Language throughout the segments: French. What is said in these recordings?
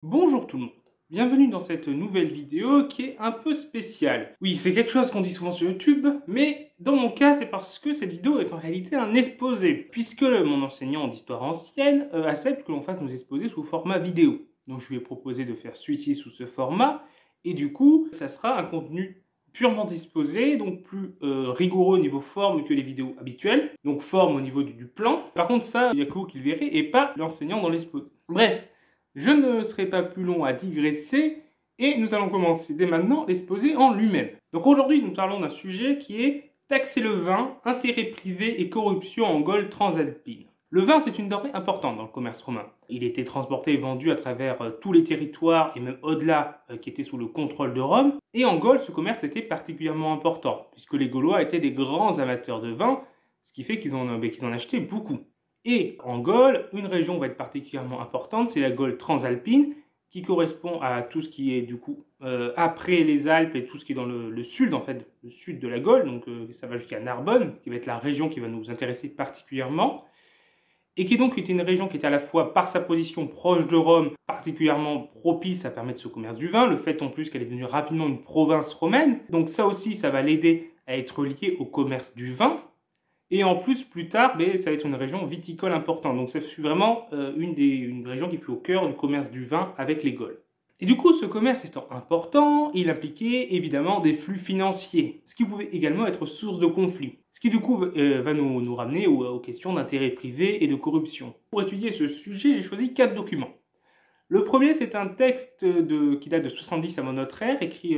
Bonjour tout le monde, bienvenue dans cette nouvelle vidéo qui est un peu spéciale. Oui, c'est quelque chose qu'on dit souvent sur YouTube, mais dans mon cas, c'est parce que cette vidéo est en réalité un exposé, puisque mon enseignant d'histoire ancienne accepte que l'on fasse nos exposés sous format vidéo. Donc je lui ai proposé de faire celui-ci sous ce format, et du coup, ça sera un contenu purement exposé, donc plus rigoureux au niveau forme que les vidéos habituelles, donc forme au niveau du plan. Par contre ça, il n'y a que vous qui le verrez, et pas l'enseignant dans l'exposé. Bref. Je ne serai pas plus long à digresser et nous allons commencer dès maintenant l'exposé en lui-même. Donc aujourd'hui, nous parlons d'un sujet qui est taxer le vin, intérêt privé et corruption en Gaule transalpine. Le vin, c'est une denrée importante dans le commerce romain. Il était transporté et vendu à travers tous les territoires et même au-delà qui étaient sous le contrôle de Rome. Et en Gaule, ce commerce était particulièrement important puisque les Gaulois étaient des grands amateurs de vin, ce qui fait qu'ils en achetaient beaucoup. Et en Gaule, une région va être particulièrement importante, c'est la Gaule transalpine, qui correspond à tout ce qui est du coup après les Alpes et tout ce qui est dans le sud, en fait, le sud de la Gaule, donc ça va jusqu'à Narbonne, ce qui va être la région qui va nous intéresser particulièrement, et qui donc était une région qui était à la fois par sa position proche de Rome, particulièrement propice à permettre ce commerce du vin, le fait en plus qu'elle est devenue rapidement une province romaine, donc ça aussi, ça va l'aider à être lié au commerce du vin. Et en plus, plus tard, ça va être une région viticole importante. Donc ça fut vraiment une région qui fut au cœur du commerce du vin avec les Gaules. Et du coup, ce commerce étant important, il impliquait évidemment des flux financiers, ce qui pouvait également être source de conflits. Ce qui du coup va nous ramener aux questions d'intérêt privé et de corruption. Pour étudier ce sujet, j'ai choisi 4 documents. Le premier, c'est un texte qui date de 70 avant notre ère, qui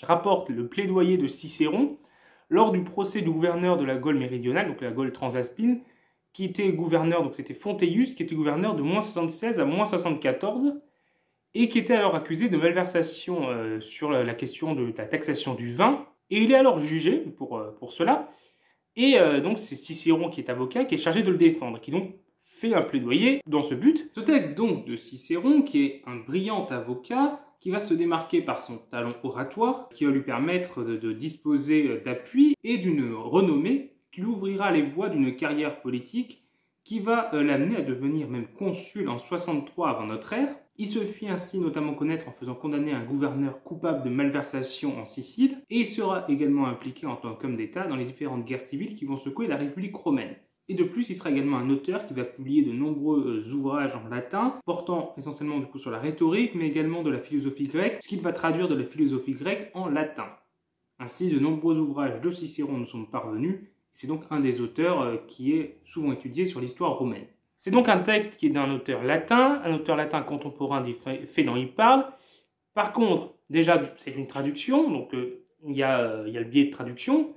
rapporte le plaidoyer de Cicéron, lors du procès du gouverneur de la Gaule méridionale, donc la Gaule transalpine, qui était gouverneur, donc c'était Fonteius, qui était gouverneur de moins 76 à moins 74, et qui était alors accusé de malversation sur la question de la taxation du vin, et il est alors jugé pour cela, et donc c'est Cicéron qui est avocat, qui est chargé de le défendre, qui donc fait un plaidoyer dans ce but. Ce texte donc de Cicéron, qui est un brillant avocat, qui va se démarquer par son talent oratoire, ce qui va lui permettre de disposer d'appui et d'une renommée qui lui ouvrira les voies d'une carrière politique qui va l'amener à devenir même consul en 63 avant notre ère. Il se fit ainsi notamment connaître en faisant condamner un gouverneur coupable de malversation en Sicile, et il sera également impliqué en tant qu'homme d'État dans les différentes guerres civiles qui vont secouer la République romaine. Et de plus, il sera également un auteur qui va publier de nombreux ouvrages en latin, portant essentiellement du coup sur la rhétorique, mais également de la philosophie grecque, puisqu'il va traduire de la philosophie grecque en latin. Ainsi, de nombreux ouvrages de Cicéron nous sont parvenus, et c'est donc un des auteurs qui est souvent étudié sur l'histoire romaine. C'est donc un texte qui est d'un auteur latin contemporain des faits dont il parle. Par contre, déjà, c'est une traduction, donc il y a le biais de traduction,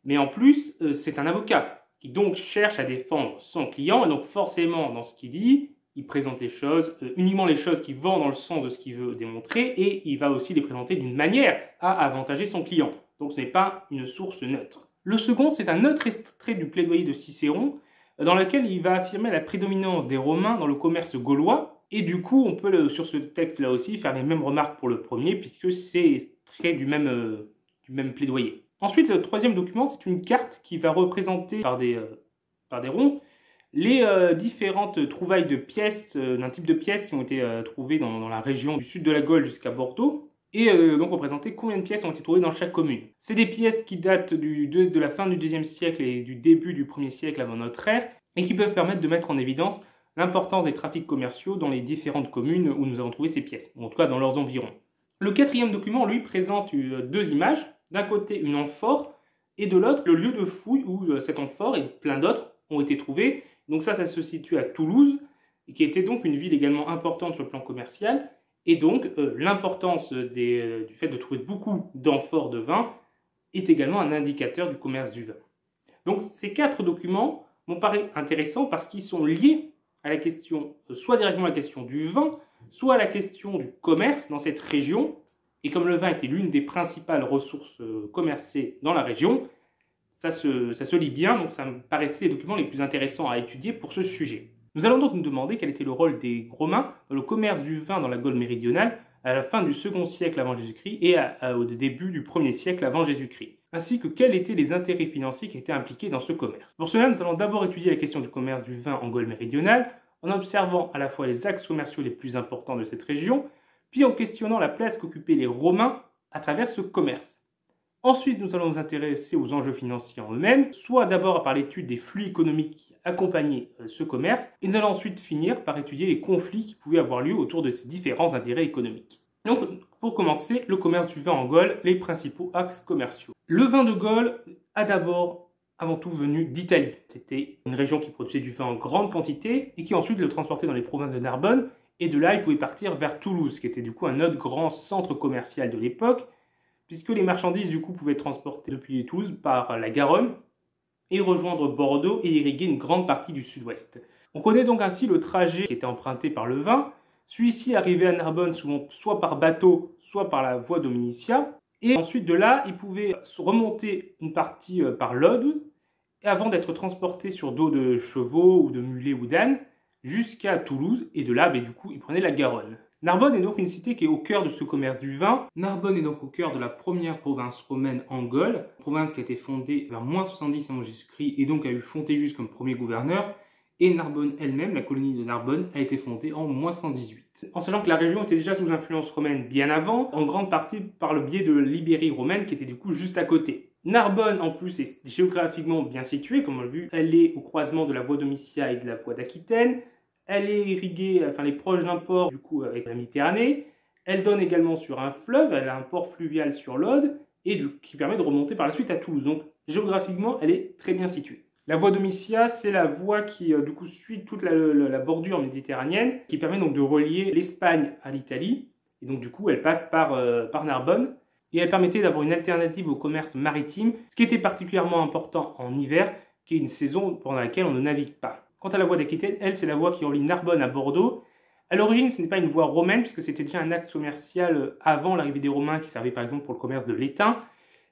mais en plus, c'est un avocat qui donc cherche à défendre son client, et donc forcément, dans ce qu'il dit, il présente les choses, uniquement les choses qui vont dans le sens de ce qu'il veut démontrer, et il va aussi les présenter d'une manière à avantager son client. Donc ce n'est pas une source neutre. Le second, c'est un autre extrait du plaidoyer de Cicéron, dans lequel il va affirmer la prédominance des Romains dans le commerce gaulois, et du coup, on peut, sur ce texte-là aussi, faire les mêmes remarques pour le premier, puisque c'est extrait du même plaidoyer. Ensuite, le troisième document, c'est une carte qui va représenter par des ronds les différentes trouvailles de pièces, d'un type de pièces qui ont été trouvées dans la région du sud de la Gaule jusqu'à Bordeaux, et donc représenter combien de pièces ont été trouvées dans chaque commune. C'est des pièces qui datent de la fin du IIe siècle et du début du 1er siècle avant notre ère, et qui peuvent permettre de mettre en évidence l'importance des trafics commerciaux dans les différentes communes où nous avons trouvé ces pièces, ou en tout cas dans leurs environs. Le quatrième document, lui, présente deux images. D'un côté, une amphore, et de l'autre, le lieu de fouille où cet amphore et plein d'autres ont été trouvés. Donc ça se situe à Toulouse, qui était donc une ville également importante sur le plan commercial. Et donc, l'importance du fait de trouver beaucoup d'amphores de vin est également un indicateur du commerce du vin. Donc ces 4 documents m'ont paru intéressants parce qu'ils sont liés à la question, soit directement à la question du vin, soit à la question du commerce dans cette région. Et comme le vin était l'une des principales ressources commercées dans la région, ça se lit bien, donc ça me paraissait les documents les plus intéressants à étudier pour ce sujet. Nous allons donc nous demander quel était le rôle des Romains dans le commerce du vin dans la Gaule méridionale à la fin du 2e siècle avant Jésus-Christ et au début du 1er siècle avant Jésus-Christ, ainsi que quels étaient les intérêts financiers qui étaient impliqués dans ce commerce. Pour cela, nous allons d'abord étudier la question du commerce du vin en Gaule méridionale, en observant à la fois les axes commerciaux les plus importants de cette région, puis en questionnant la place qu'occupaient les Romains à travers ce commerce. Ensuite, nous allons nous intéresser aux enjeux financiers en eux-mêmes, soit d'abord par l'étude des flux économiques qui accompagnaient ce commerce, et nous allons ensuite finir par étudier les conflits qui pouvaient avoir lieu autour de ces différents intérêts économiques. Donc, pour commencer, le commerce du vin en Gaule, les principaux axes commerciaux. Le vin de Gaule a d'abord, avant tout, venu d'Italie. C'était une région qui produisait du vin en grande quantité et qui ensuite le transportait dans les provinces de Narbonne, et de là, il pouvait partir vers Toulouse, qui était du coup un autre grand centre commercial de l'époque, puisque les marchandises du coup pouvaient être transportées depuis Toulouse par la Garonne et rejoindre Bordeaux et irriguer une grande partie du sud-ouest. On connaît donc ainsi le trajet qui était emprunté par le vin. Celui-ci arrivait à Narbonne souvent soit par bateau, soit par la voie Dominicia, et ensuite de là, il pouvait remonter une partie par l'Aude, avant d'être transporté sur dos de chevaux ou de mulets ou d'ânes jusqu'à Toulouse, et de là, du coup, il prenait la Garonne. Narbonne est donc une cité qui est au cœur de ce commerce du vin. Narbonne est donc au cœur de la première province romaine en Gaule, province qui a été fondée vers -70 avant Jésus-Christ et donc a eu Fonteius comme premier gouverneur. Et Narbonne elle-même, la colonie de Narbonne, a été fondée en -118. En sachant que la région était déjà sous influence romaine bien avant, en grande partie par le biais de l'Ibérie romaine qui était du coup juste à côté. Narbonne en plus est géographiquement bien située, comme on l'a vu, elle est au croisement de la voie Domitia et de la voie d'Aquitaine. Elle est irriguée, enfin elle est proche d'un port du coup avec la Méditerranée. Elle donne également sur un fleuve, elle a un port fluvial sur l'Aude et qui permet de remonter par la suite à Toulouse. Donc géographiquement, elle est très bien située. La voie Domitia, c'est la voie qui du coup suit toute la bordure méditerranéenne, qui permet donc de relier l'Espagne à l'Italie. Et donc du coup, elle passe par Narbonne. Et elle permettait d'avoir une alternative au commerce maritime, ce qui était particulièrement important en hiver, qui est une saison pendant laquelle on ne navigue pas. Quant à la voie d'Aquitaine, elle, c'est la voie qui relie Narbonne à Bordeaux. À l'origine, ce n'est pas une voie romaine, puisque c'était déjà un axe commercial avant l'arrivée des Romains, qui servait par exemple pour le commerce de l'étain.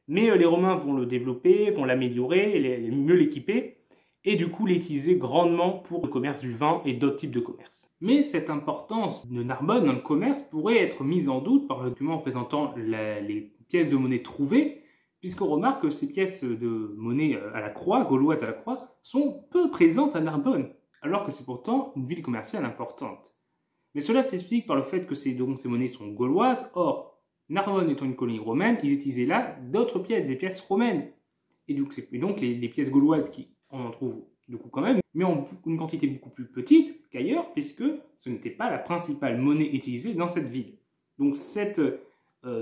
Mais les Romains vont le développer, vont l'améliorer, et mieux l'équiper, et du coup l'utiliser grandement pour le commerce du vin et d'autres types de commerce. Mais cette importance de Narbonne dans le commerce pourrait être mise en doute par le document présentant les pièces de monnaie trouvées, puisqu'on remarque que ces pièces de monnaie à la croix, gauloises à la croix, sont peu présentes à Narbonne, alors que c'est pourtant une ville commerciale importante. Mais cela s'explique par le fait que ces monnaies sont gauloises. Or, Narbonne étant une colonie romaine, ils utilisaient là d'autres pièces, des pièces romaines. Et donc les pièces gauloises, on en trouve du coup quand même, mais en une quantité beaucoup plus petite qu'ailleurs, puisque ce n'était pas la principale monnaie utilisée dans cette ville. Donc cette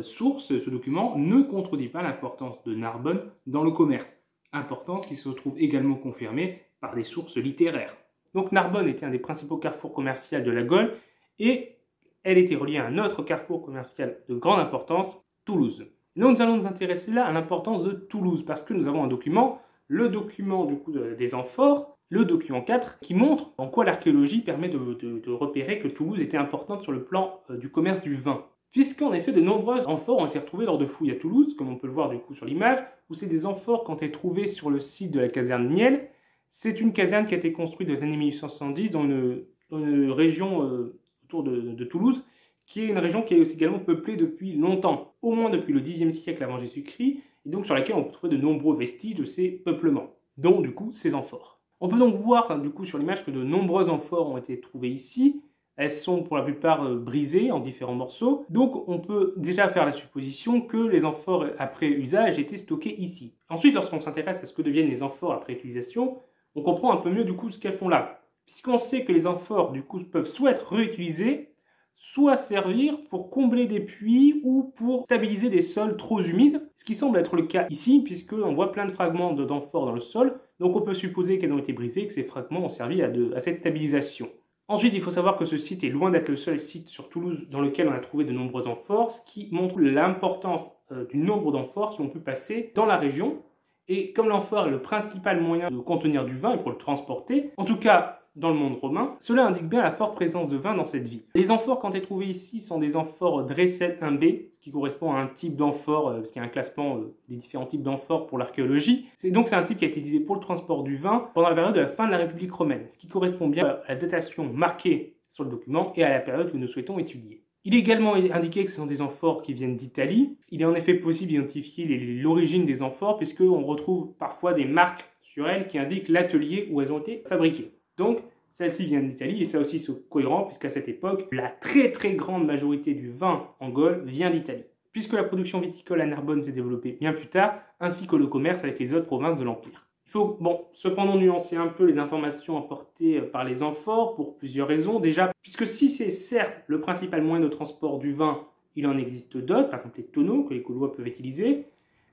source, ce document, ne contredit pas l'importance de Narbonne dans le commerce. Importance qui se retrouve également confirmée par des sources littéraires. Donc Narbonne était un des principaux carrefours commerciaux de la Gaule, et elle était reliée à un autre carrefour commercial de grande importance, Toulouse. Nous allons nous intéresser là à l'importance de Toulouse, parce que nous avons un document, le document du coup des amphores, le document 4, qui montre en quoi l'archéologie permet de repérer que Toulouse était importante sur le plan du commerce du vin. Puisqu'en effet, de nombreuses amphores ont été retrouvées lors de fouilles à Toulouse, comme on peut le voir du coup sur l'image, où c'est des amphores qui ont été trouvées sur le site de la caserne Niel. C'est une caserne qui a été construite dans les années 1870 dans une région autour de Toulouse, qui est une région qui est également peuplée depuis longtemps, au moins depuis le Xe siècle avant Jésus-Christ, et donc sur laquelle on peut trouver de nombreux vestiges de ces peuplements, dont du coup ces amphores. On peut donc voir du coup sur l'image que de nombreux amphores ont été trouvés ici. Elles sont pour la plupart brisées en différents morceaux, donc on peut déjà faire la supposition que les amphores après usage étaient stockées ici. Ensuite, lorsqu'on s'intéresse à ce que deviennent les amphores après utilisation, on comprend un peu mieux du coup ce qu'elles font là. Puisqu'on sait que les amphores du coup peuvent soit être réutilisées, soit servir pour combler des puits ou pour stabiliser des sols trop humides, ce qui semble être le cas ici, puisqu'on voit plein de fragments d'amphores dans le sol, donc on peut supposer qu'elles ont été brisées et que ces fragments ont servi à cette stabilisation. Ensuite, il faut savoir que ce site est loin d'être le seul site sur Toulouse dans lequel on a trouvé de nombreux amphores, ce qui montre l'importance du nombre d'amphores qui ont pu passer dans la région. Et comme l'amphore est le principal moyen de contenir du vin et pour le transporter, en tout cas dans le monde romain, cela indique bien la forte présence de vin dans cette ville. Les amphores qui ont été trouvés ici sont des amphores Dressel 1B, ce qui correspond à un type d'amphore, parce qu'il y a un classement des différents types d'amphores pour l'archéologie. Donc c'est un type qui a été utilisé pour le transport du vin pendant la période de la fin de la République romaine, ce qui correspond bien à la datation marquée sur le document et à la période que nous souhaitons étudier. Il est également indiqué que ce sont des amphores qui viennent d'Italie. Il est en effet possible d'identifier l'origine des amphores puisqu'on retrouve parfois des marques sur elles qui indiquent l'atelier où elles ont été fabriquées. Donc, Celle-ci vient d'Italie et ça aussi c'est cohérent puisqu'à cette époque, la très grande majorité du vin en Gaule vient d'Italie. Puisque la production viticole à Narbonne s'est développée bien plus tard, ainsi que le commerce avec les autres provinces de l'Empire. Il faut cependant nuancer un peu les informations apportées par les amphores pour plusieurs raisons. Déjà, puisque si c'est certes le principal moyen de transport du vin, il en existe d'autres, par exemple les tonneaux que les Gaulois peuvent utiliser,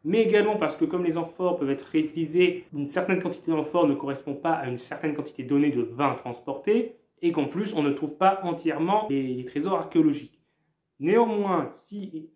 mais également parce que comme les amphores peuvent être réutilisés, une certaine quantité d'amphores ne correspond pas à une certaine quantité donnée de vin transporté, et qu'en plus on ne trouve pas entièrement les trésors archéologiques. Néanmoins,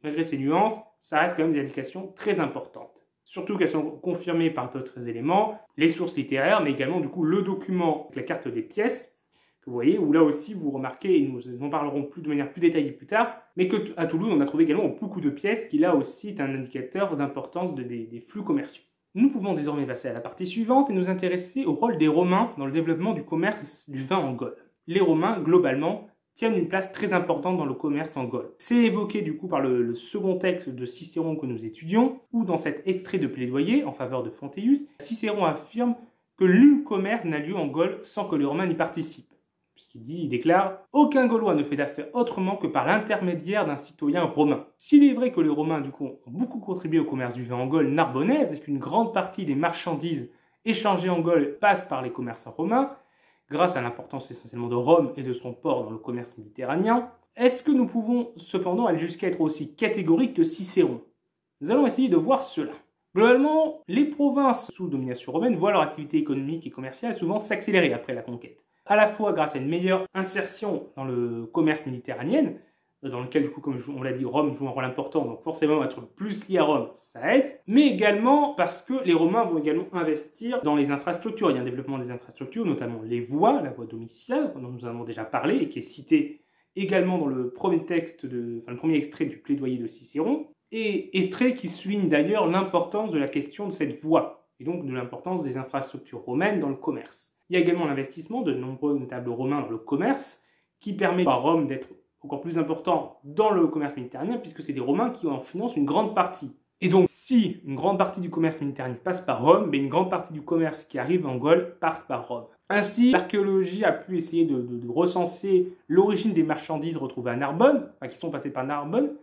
malgré ces nuances, ça reste quand même des indications très importantes. Surtout qu'elles sont confirmées par d'autres éléments, les sources littéraires, mais également du coup le document avec la carte des pièces, que vous voyez, où là aussi vous remarquez, et nous en parlerons de manière plus détaillée plus tard, mais qu'à Toulouse on a trouvé également beaucoup de pièces, qui là aussi est un indicateur d'importance des flux commerciaux. Nous pouvons désormais passer à la partie suivante et nous intéresser au rôle des Romains dans le développement du commerce du vin en Gaule. Les Romains, globalement, tiennent une place très importante dans le commerce en Gaule. C'est évoqué du coup par le second texte de Cicéron que nous étudions, où dans cet extrait de plaidoyer en faveur de Fonteius, Cicéron affirme que nul commerce n'a lieu en Gaule sans que les Romains n'y participent. Il déclare « Aucun Gaulois ne fait d'affaires autrement que par l'intermédiaire d'un citoyen romain ». S'il est vrai que les Romains du coup ont beaucoup contribué au commerce du vin en Gaule narbonnaise et qu'une grande partie des marchandises échangées en Gaule passent par les commerçants romains, grâce à l'importance essentiellement de Rome et de son port dans le commerce méditerranéen, est-ce que nous pouvons cependant aller jusqu'à être aussi catégoriques que Cicéron? Nous allons essayer de voir cela. Globalement, les provinces sous domination romaine voient leur activité économique et commerciale souvent s'accélérer après la conquête. À la fois grâce à une meilleure insertion dans le commerce méditerranéen, dans lequel, du coup, comme on l'a dit, Rome joue un rôle important, donc forcément être plus lié à Rome, ça aide, mais également parce que les Romains vont également investir dans les infrastructures. Il y a un développement des infrastructures, notamment les voies, la voie domitiale, dont nous avons déjà parlé, et qui est citée également dans le premier le premier extrait du plaidoyer de Cicéron, et extrait qui souligne d'ailleurs l'importance de la question de cette voie, et donc de l'importance des infrastructures romaines dans le commerce. Il y a également l'investissement de nombreux notables romains dans le commerce, qui permet à Rome d'être encore plus important dans le commerce méditerranéen, puisque c'est des Romains qui en financent une grande partie. Et donc, si une grande partie du commerce méditerranéen passe par Rome, mais une grande partie du commerce qui arrive en Gaule passe par Rome. Ainsi, l'archéologie a pu essayer de recenser l'origine des marchandises retrouvées à Narbonne, qui sont passées par Narbonne,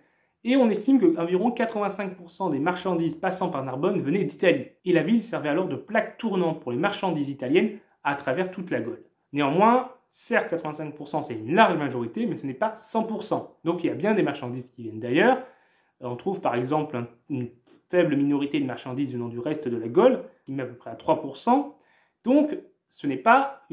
et on estime qu'environ 85% des marchandises passant par Narbonne venaient d'Italie. Et la ville servait alors de plaque tournante pour les marchandises italiennes à travers toute la Gaule. Néanmoins, certes 85% c'est une large majorité, mais ce n'est pas 100%. Donc il y a bien des marchandises qui viennent d'ailleurs. On trouve par exemple une faible minorité de marchandises venant du reste de la Gaule, qui met à peu près à 3%. Donc ce n'est pas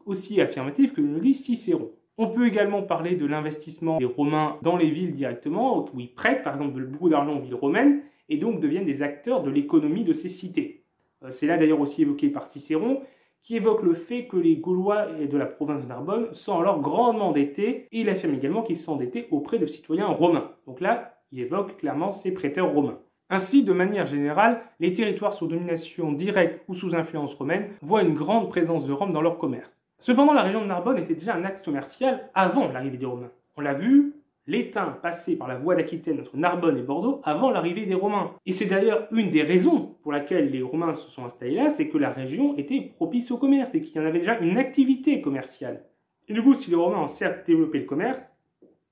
aussi affirmatif que le dit Cicéron. On peut également parler de l'investissement des Romains dans les villes directement, où ils prêtent par exemple beaucoup d'argent aux villes romaines, et donc deviennent des acteurs de l'économie de ces cités. C'est là d'ailleurs aussi évoqué par Cicéron, qui évoque le fait que les Gaulois de la province de Narbonne sont alors grandement endettés, et il affirme également qu'ils sont endettés auprès de citoyens romains. Donc là, il évoque clairement ces prêteurs romains. Ainsi, de manière générale, les territoires sous domination directe ou sous influence romaine voient une grande présence de Rome dans leur commerce. Cependant, la région de Narbonne était déjà un axe commercial avant l'arrivée des Romains. On l'a vu, l'Étain passait par la voie d'Aquitaine entre Narbonne et Bordeaux avant l'arrivée des Romains. Et c'est d'ailleurs une des raisons pour laquelle les Romains se sont installés là, c'est que la région était propice au commerce et qu'il y en avait déjà une activité commerciale. Et du coup, si les Romains ont certes développé le commerce,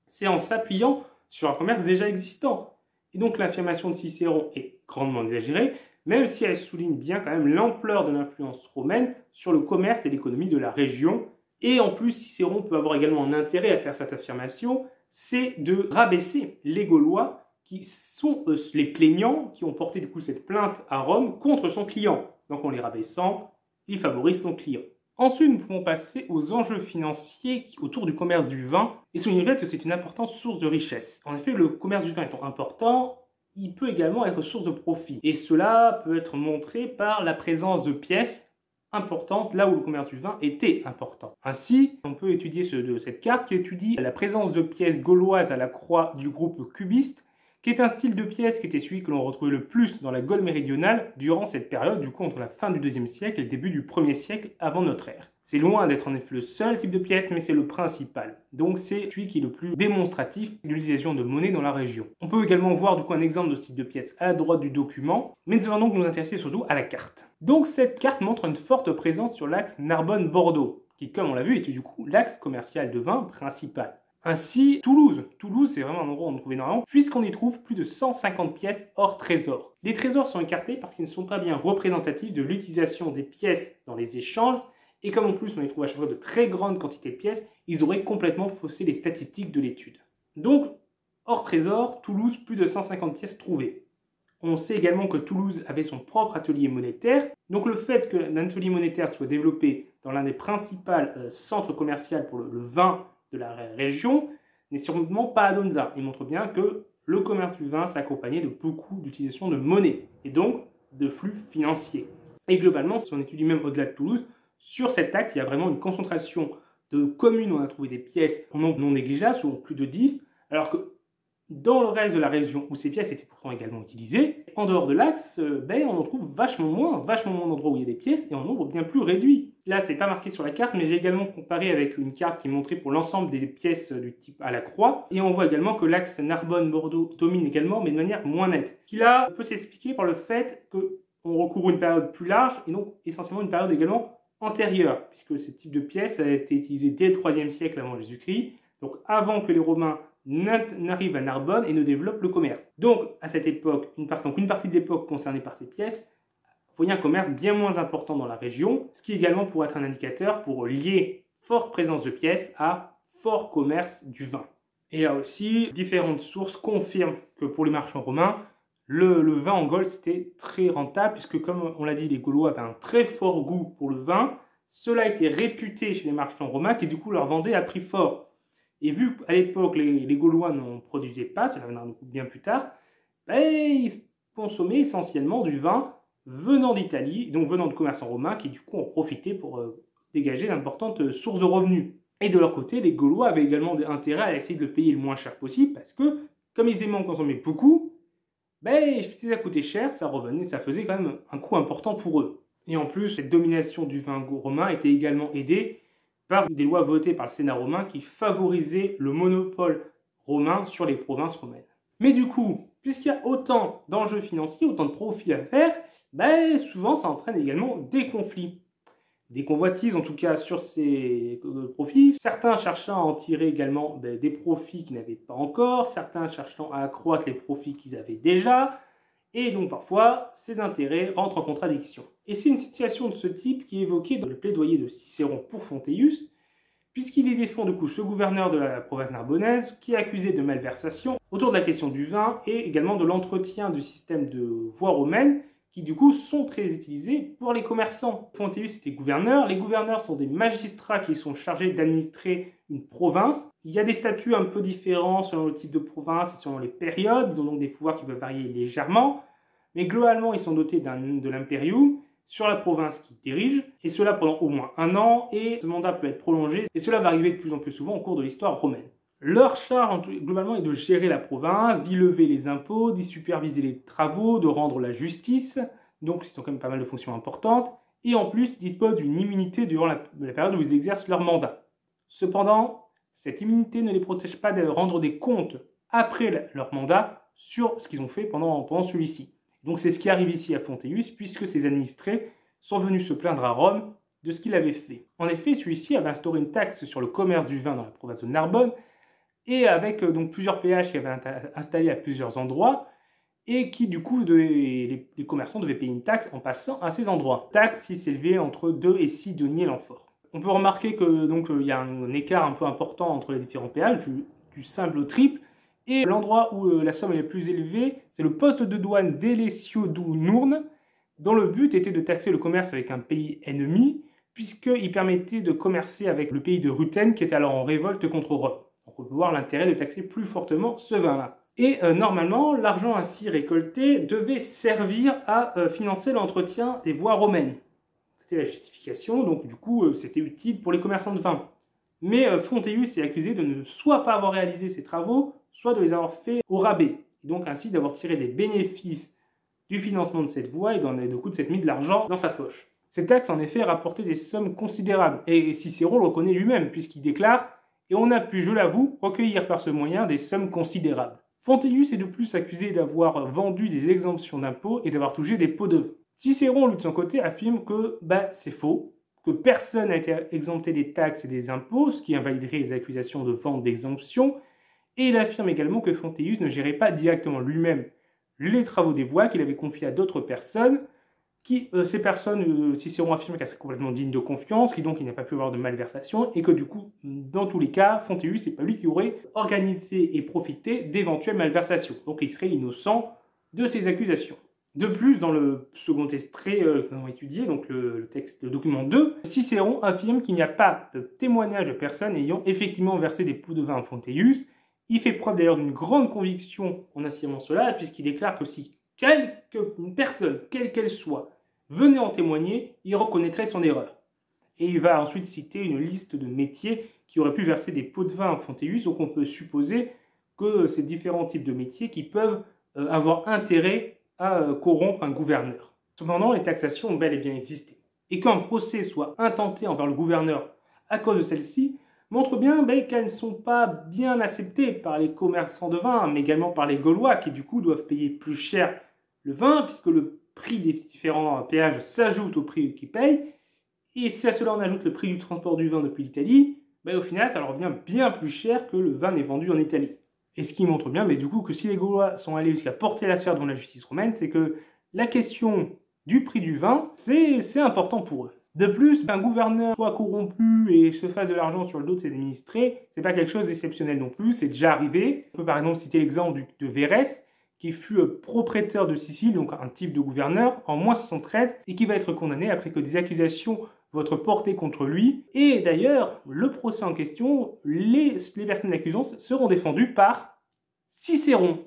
c'est en s'appuyant sur un commerce déjà existant. Et donc l'affirmation de Cicéron est grandement exagérée, même si elle souligne bien quand même l'ampleur de l'influence romaine sur le commerce et l'économie de la région. Et en plus, Cicéron peut avoir également un intérêt à faire cette affirmation, c'est de rabaisser les Gaulois qui sont les plaignants, qui ont porté du coup cette plainte à Rome contre son client. Donc en les rabaissant, il favorise son client. Ensuite, nous pouvons passer aux enjeux financiers autour du commerce du vin et souligner que c'est une importante source de richesse. En effet, le commerce du vin étant important, il peut également être source de profit. Et cela peut être montré par la présence de pièces importante là où le commerce du vin était important. Ainsi, on peut étudier cette carte qui étudie la présence de pièces gauloises à la croix du groupe cubiste, qui est un style de pièce qui était celui que l'on retrouvait le plus dans la Gaule méridionale durant cette période, du coup entre la fin du IIe siècle et le début du 1er siècle avant notre ère. C'est loin d'être en effet le seul type de pièce, mais c'est le principal. Donc c'est celui qui est le plus démonstratif de l'utilisation de monnaie dans la région. On peut également voir du coup un exemple de ce type de pièce à la droite du document, mais nous allons donc nous intéresser surtout à la carte. Donc cette carte montre une forte présence sur l'axe Narbonne-Bordeaux. qui, comme on l'a vu, était du coup l'axe commercial de vin principal. Ainsi, Toulouse, c'est vraiment un endroit où on en trouve énormément, puisqu'on y trouve plus de 150 pièces hors trésor. Les trésors sont écartés parce qu'ils ne sont pas bien représentatifs de l'utilisation des pièces dans les échanges, et comme en plus on y trouve à chaque fois de très grandes quantités de pièces, ils auraient complètement faussé les statistiques de l'étude. Donc, hors trésor, Toulouse, plus de 150 pièces trouvées. On sait également que Toulouse avait son propre atelier monétaire, donc le fait qu'un atelier monétaire soit développé dans l'un des principaux centres commerciaux pour le vin de la région n'est sûrement pas anodin. Il montre bien que le commerce du vin s'accompagnait de beaucoup d'utilisation de monnaie et donc de flux financiers. Et globalement, si on étudie même au-delà de Toulouse, sur cet axe, il y a vraiment une concentration de communes où on a trouvé des pièces en nombre non négligeable, souvent plus de 10, alors que dans le reste de la région où ces pièces étaient pourtant également utilisées, en dehors de l'axe, on en trouve vachement moins d'endroits où il y a des pièces et en nombre bien plus réduit. Là, c'est pas marqué sur la carte, mais j'ai également comparé avec une carte qui montrait pour l'ensemble des pièces du type à la croix. Et on voit également que l'axe Narbonne-Bordeaux domine également, mais de manière moins nette. Ce qui là peut s'expliquer par le fait qu'on recouvre une période plus large et donc essentiellement une période également antérieure, puisque ce type de pièce a été utilisé dès le IIIe siècle avant Jésus-Christ, donc avant que les Romains n'arrive à Narbonne et ne développe le commerce. Donc, à cette époque, une partie de l'époque concernée par ces pièces, voyait un commerce bien moins important dans la région, ce qui également pourrait être un indicateur pour lier forte présence de pièces à fort commerce du vin. Et là aussi, différentes sources confirment que pour les marchands romains, le vin en Gaule, c'était très rentable, puisque comme on l'a dit, les Gaulois avaient un très fort goût pour le vin. Cela était réputé chez les marchands romains qui du coup leur vendaient à prix fort. Et vu qu'à l'époque, les Gaulois n'en produisaient pas, cela viendra bien plus tard, ils consommaient essentiellement du vin venant d'Italie, donc venant de commerçants romains qui du coup ont profité pour dégager d'importantes sources de revenus. Et de leur côté, les Gaulois avaient également intérêt à essayer de le payer le moins cher possible parce que, comme ils aimaient en consommer beaucoup, si ça coûtait cher, ça faisait quand même un coût important pour eux. Et en plus, cette domination du vin romain était également aidée par des lois votées par le Sénat romain qui favorisaient le monopole romain sur les provinces romaines. Mais du coup, puisqu'il y a autant d'enjeux financiers, autant de profits à faire, souvent ça entraîne également des conflits. Des convoitises en tout cas sur ces profits, certains cherchant à en tirer également des profits qu'ils n'avaient pas encore, certains cherchant à accroître les profits qu'ils avaient déjà, et donc parfois ces intérêts rentrent en contradiction. Et c'est une situation de ce type qui est évoquée dans le plaidoyer de Cicéron pour Fonteius, puisqu'il y défend du coup ce gouverneur de la province narbonnaise qui est accusé de malversation autour de la question du vin et également de l'entretien du système de voies romaines qui du coup sont très utilisés pour les commerçants. Fonteius était gouverneur, les gouverneurs sont des magistrats qui sont chargés d'administrer une province. Il y a des statuts un peu différents selon le type de province et selon les périodes, ils ont donc des pouvoirs qui peuvent varier légèrement, mais globalement ils sont dotés de l'imperium sur la province qu'ils dirigent, et cela pendant au moins 1 an, et ce mandat peut être prolongé, et cela va arriver de plus en plus souvent au cours de l'histoire romaine. Leur charge, globalement, est de gérer la province, d'y lever les impôts, d'y superviser les travaux, de rendre la justice, donc ils ont quand même pas mal de fonctions importantes, et en plus, ils disposent d'une immunité durant la période où ils exercent leur mandat. Cependant, cette immunité ne les protège pas de rendre des comptes après leur mandat sur ce qu'ils ont fait pendant celui-ci. Donc c'est ce qui arrive ici à Fonteius, puisque ses administrés sont venus se plaindre à Rome de ce qu'il avait fait. En effet, celui-ci avait instauré une taxe sur le commerce du vin dans la province de Narbonne, et avec donc plusieurs péages qui avaient installés à plusieurs endroits, et qui du coup, les commerçants devaient payer une taxe en passant à ces endroits. Taxe qui s'élevait entre 2 et 6 deniers l'amphore. On peut remarquer que donc il y a un écart un peu important entre les différents péages, du simple au triple, et l'endroit où la somme est la plus élevée, c'est le poste de douane d'Elesio-Nourne, dont le but était de taxer le commerce avec un pays ennemi, puisqu'il permettait de commercer avec le pays de Rutène, qui était alors en révolte contre Rome. Donc on peut voir l'intérêt de taxer plus fortement ce vin-là. Et normalement, l'argent ainsi récolté devait servir à financer l'entretien des voies romaines. C'était la justification, donc du coup, c'était utile pour les commerçants de vin. Mais Fonteius est accusé de ne soit pas avoir réalisé ses travaux, soit de les avoir faits au rabais, et donc ainsi d'avoir tiré des bénéfices du financement de cette voie et du coup de s'être mis de l'argent dans sa poche. Cette taxe en effet rapportait des sommes considérables, et Cicéron le reconnaît lui-même, puisqu'il déclare « Et on a pu, je l'avoue, recueillir par ce moyen des sommes considérables ». Fonteius est de plus accusé d'avoir vendu des exemptions d'impôts et d'avoir touché des pots de vin. Cicéron, lui de son côté, affirme que c'est faux, que personne n'a été exempté des taxes et des impôts, ce qui invaliderait les accusations de vente d'exemption, et il affirme également que Fonteius ne gérait pas directement lui-même les travaux des voies, qu'il avait confiés à d'autres personnes, ces personnes, Cicéron affirme qu'elles seraient complètement dignes de confiance, et donc il n'y a pas pu avoir de malversation, et que du coup, dans tous les cas, Fonteius, c'est pas lui qui aurait organisé et profité d'éventuelles malversations. Donc il serait innocent de ces accusations. De plus, dans le second extrait que nous avons étudié, donc le document 2, Cicéron affirme qu'il n'y a pas de témoignage de personnes ayant effectivement versé des pots de vin à Fonteius. Il fait preuve d'ailleurs d'une grande conviction en affirmant cela, puisqu'il déclare que si une personne, quelle qu'elle soit, venait en témoigner, il reconnaîtrait son erreur. Et il va ensuite citer une liste de métiers qui auraient pu verser des pots de vin à Fonteius, donc on peut supposer que ces différents types de métiers qui peuvent avoir intérêt à corrompre un gouverneur. Cependant, les taxations ont bel et bien existé. Et qu'un procès soit intenté envers le gouverneur à cause de celle-ci montre bien qu'elles ne sont pas bien acceptées par les commerçants de vin, mais également par les Gaulois qui du coup doivent payer plus cher le vin, puisque le prix des différents péages s'ajoute au prix qu'ils payent. Et si à cela on ajoute le prix du transport du vin depuis l'Italie, au final ça leur revient bien plus cher que le vin n'est vendu en Italie. Et ce qui montre bien du coup que si les Gaulois sont allés jusqu'à porter la sphère devant la justice romaine, c'est que la question du prix du vin, c'est important pour eux. De plus, qu'un gouverneur soit corrompu et se fasse de l'argent sur le dos de ses administrés, c'est pas quelque chose d'exceptionnel non plus, c'est déjà arrivé. On peut par exemple citer l'exemple de Vérès, qui fut propriétaire de Sicile, donc un type de gouverneur, en moins 73, et qui va être condamné après que des accusations vont être portées contre lui. Et d'ailleurs, le procès en question, les personnes accusantes seront défendues par Cicéron,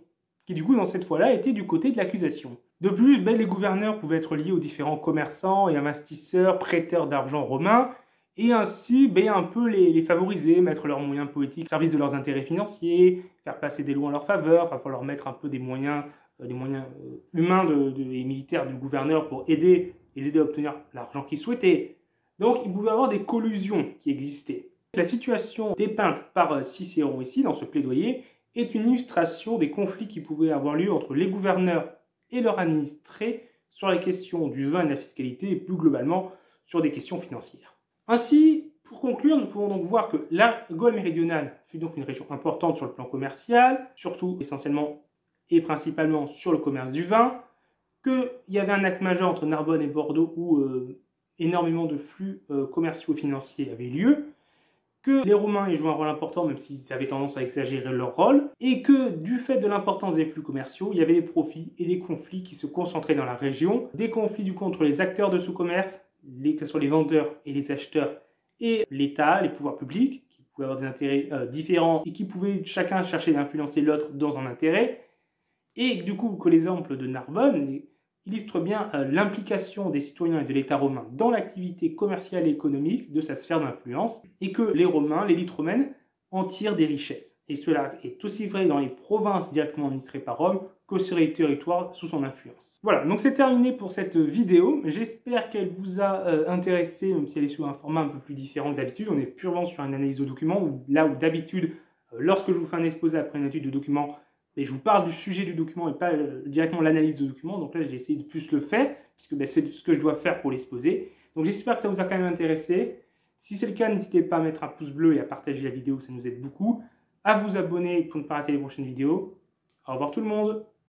qui du coup, dans cette fois-là, était du côté de l'accusation. De plus, les gouverneurs pouvaient être liés aux différents commerçants et investisseurs, prêteurs d'argent romains, et ainsi un peu les favoriser, mettre leurs moyens politiques au service de leurs intérêts financiers, faire passer des lois en leur faveur, parfois leur mettre un peu des moyens humains et militaires du gouverneur pour les aider à obtenir l'argent qu'ils souhaitaient. Donc il pouvait y avoir des collusions qui existaient. La situation dépeinte par Cicéron ici, dans ce plaidoyer, est une illustration des conflits qui pouvaient avoir lieu entre les gouverneurs et leurs administrés sur les questions du vin et de la fiscalité, et plus globalement sur des questions financières. Ainsi, pour conclure, nous pouvons donc voir que la Gaule méridionale fut donc une région importante sur le plan commercial, surtout essentiellement et principalement sur le commerce du vin, qu'il y avait un axe majeur entre Narbonne et Bordeaux où énormément de flux commerciaux et financiers avaient lieu, que les Romains y jouaient un rôle important, même s'ils avaient tendance à exagérer leur rôle, et que du fait de l'importance des flux commerciaux, il y avait des profits et des conflits qui se concentraient dans la région, des conflits du coup entre les acteurs de ce commerce, que ce soit les vendeurs et les acheteurs, et l'État, les pouvoirs publics, qui pouvaient avoir des intérêts différents et qui pouvaient chacun chercher d'influencer l'autre dans un intérêt, et du coup que l'exemple de Narbonne illustre bien l'implication des citoyens et de l'État romain dans l'activité commerciale et économique de sa sphère d'influence, et que les Romains, l'élite romaine, en tirent des richesses. Et cela est aussi vrai dans les provinces directement administrées par Rome que sur les territoires sous son influence. Voilà, donc c'est terminé pour cette vidéo. J'espère qu'elle vous a intéressé, même si elle est sous un format un peu plus différent que d'habitude. On est purement sur une analyse de document, là où d'habitude, lorsque je vous fais un exposé après une étude de document, et je vous parle du sujet du document et pas directement l'analyse de document. Donc là, j'ai essayé de plus le faire, puisque c'est ce que je dois faire pour l'exposer. Donc j'espère que ça vous a quand même intéressé. Si c'est le cas, n'hésitez pas à mettre un pouce bleu et à partager la vidéo, ça nous aide beaucoup. À vous abonner pour ne pas rater les prochaines vidéos. Au revoir tout le monde.